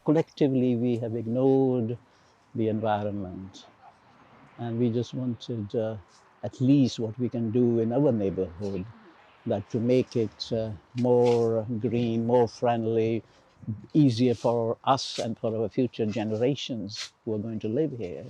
collectively we have ignored the environment, and we just wanted at least what we can do in our neighborhood, that to make it more green, more friendly, easier for us and for our future generations who are going to live here.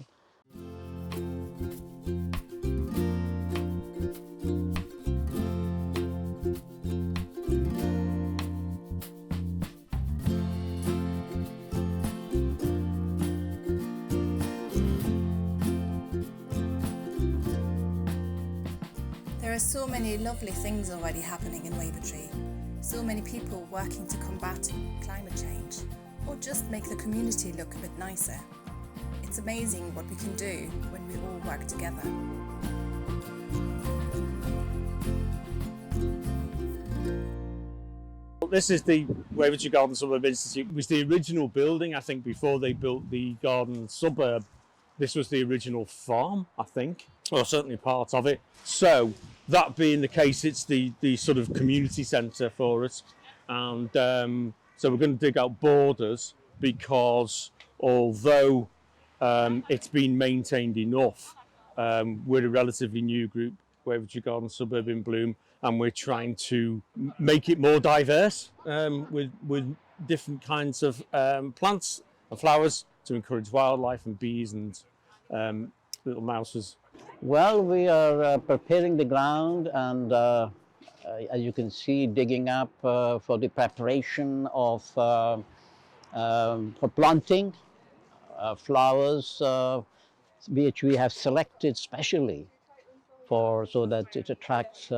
There are so many lovely things already happening in Wavertree. So many people working to combat climate change or just make the community look a bit nicer. It's amazing what we can do when we all work together. This is the Wavertree Garden Suburb Institute. It was the original building, I think, before they built the garden suburb. This was the original farm, I think, or certainly part of it. So that being the case, it's the sort of community centre for us. And so we're going to dig out borders because although it's been maintained enough, we're a relatively new group, Wavertree Garden Suburb in Bloom, and we're trying to make it more diverse with different kinds of plants and flowers to encourage wildlife and bees and little mouses. Well, we are preparing the ground and as you can see, digging up for the preparation of for planting flowers which we have selected specially so that it attracts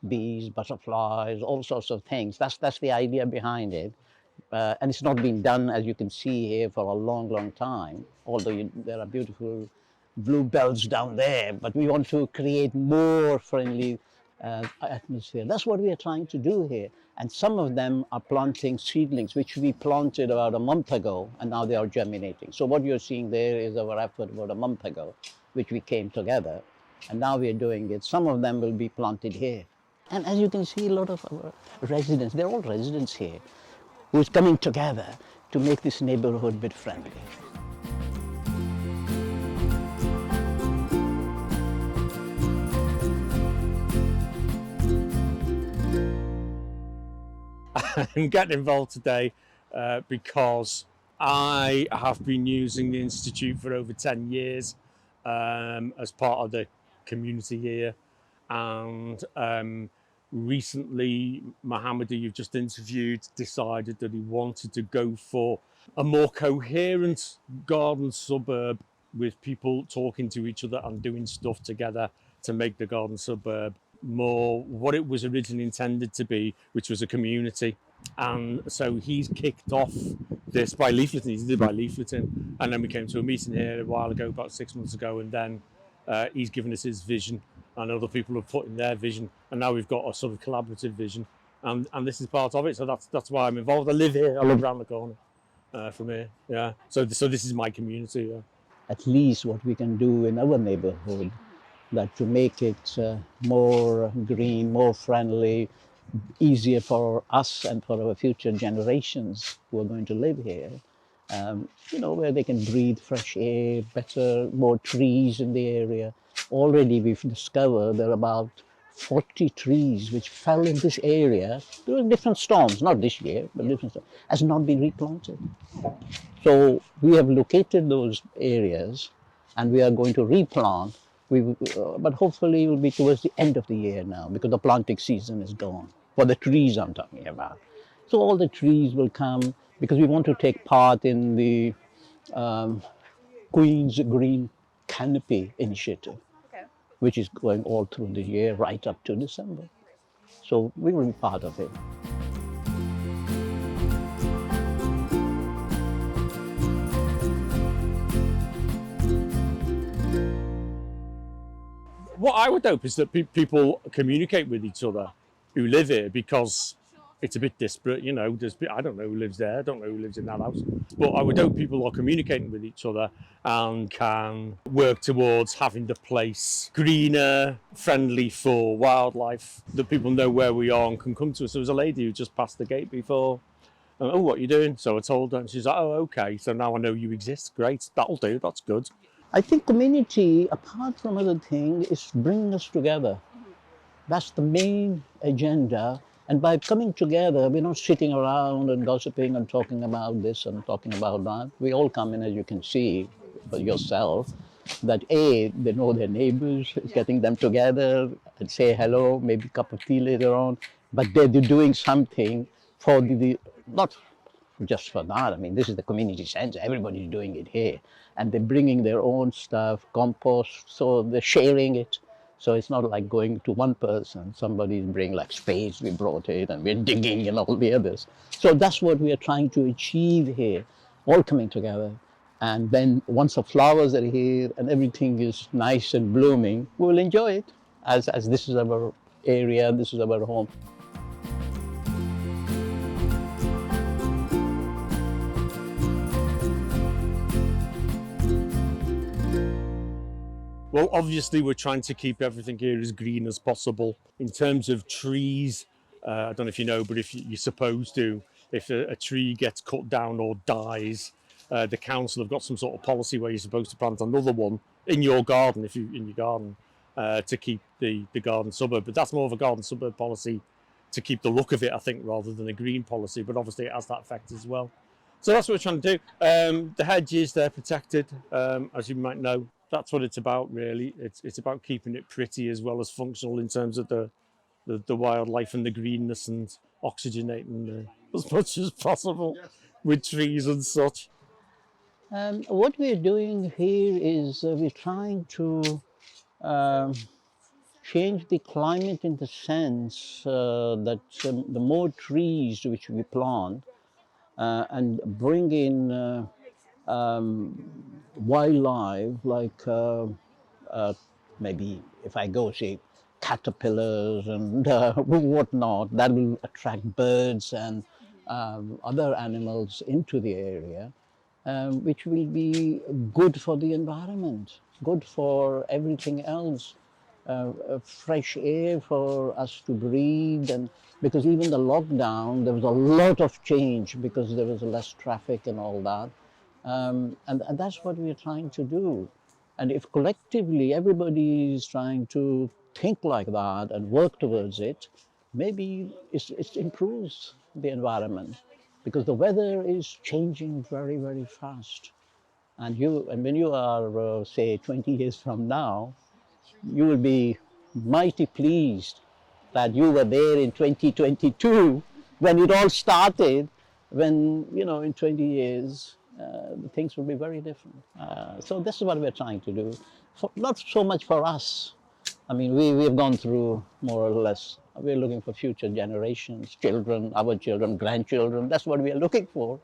bees, butterflies, all sorts of things. That's the idea behind it. And it's not been done, as you can see here, for a long time, although there are beautiful bluebells down there, but we want to create more friendly atmosphere. That's what we are trying to do here. And some of them are planting seedlings, which we planted about a month ago, and now they are germinating. So what you're seeing there is our effort about a month ago, which we came together. And now we are doing it. Some of them will be planted here. And as you can see, a lot of our residents, they're all residents here, who's coming together to make this neighborhood a bit friendly. I'm getting involved today because I have been using the Institute for over 10 years as part of the community here, and recently Mohammed, who you've just interviewed, decided that he wanted to go for a more coherent garden suburb with people talking to each other and doing stuff together to make the garden suburb more what it was originally intended to be, which was a community. And so he's kicked off this by leafleting. He did it by leafleting, and then we came to a meeting here a while ago, about 6 months ago, and then he's given us his vision, and other people have put in their vision, and now we've got a sort of collaborative vision, and this is part of it. So that's why I'm involved. I live here. I live around the corner from here. Yeah. So this is my community. Yeah. At least what we can do in our neighborhood, that to make it more green, more friendly, easier for us and for our future generations who are going to live here, where they can breathe fresh air, better, more trees in the area. Already we've discovered there are about 40 trees which fell in this area during different storms, not this year, but different storms, has not been replanted. So we have located those areas and we are going to replant. But hopefully it will be towards the end of the year now, because the planting season is gone, for the trees I'm talking about. So all the trees will come, because we want to take part in the Queen's Green Canopy initiative, which is going all through the year, right up to December. So we will be part of it. What I would hope is that people communicate with each other who live here, because it's a bit disparate, I don't know who lives there, I don't know who lives in that house. But I would hope people are communicating with each other and can work towards having the place greener, friendly for wildlife, that people know where we are and can come to us. There was a lady who just passed the gate before, Oh, what are you doing? So I told her, and she's like, oh, okay. So now I know you exist. Great, that'll do. That's good. I think community, apart from other things, is bringing us together. That's the main agenda. And by coming together, we're not sitting around and gossiping and talking about this and talking about that. We all come in, as you can see for yourself, that A, they know their neighbors, getting them together and say hello, maybe a cup of tea later on. But they're doing something for not just for that. I mean, this is the community center. Everybody's doing it here. And they're bringing their own stuff, compost, so they're sharing it. So it's not like going to one person. Somebody's bringing like spades, we brought it, and we're digging and all the others. So that's what we are trying to achieve here, all coming together. And then once the flowers are here and everything is nice and blooming, we'll enjoy it as this is our area, this is our home. Well, obviously, we're trying to keep everything here as green as possible. In terms of trees, I don't know if you know, but if you're supposed to, if a tree gets cut down or dies, the council have got some sort of policy where you're supposed to plant another one in your garden, to keep the garden suburb. But that's more of a garden suburb policy to keep the look of it, I think, rather than a green policy. But obviously, it has that effect as well. So that's what we're trying to do. The hedges, they're protected, as you might know. That's what it's about, really. It's about keeping it pretty as well as functional in terms of the wildlife and the greenness and oxygenating as much as possible with trees and such. What we're doing here is we're trying to um, change the climate in the sense that the more trees which we plant and bring in wildlife like maybe if I go say caterpillars and whatnot, that will attract birds and other animals into the area, which will be good for the environment, good for everything else. Fresh air for us to breathe, and because even the lockdown there was a lot of change because there was less traffic and all that, and that's what we're trying to do. And if collectively everybody is trying to think like that and work towards it, maybe it improves the environment, because the weather is changing very, very fast. And when you are, say, 20 years from now, you will be mighty pleased that you were there in 2022 when it all started, when, in 20 years, things will be very different. So this is what we're trying to do. Not so much for us. I mean, we have gone through more or less. We're looking for future generations, children, our children, grandchildren. That's what we are looking for.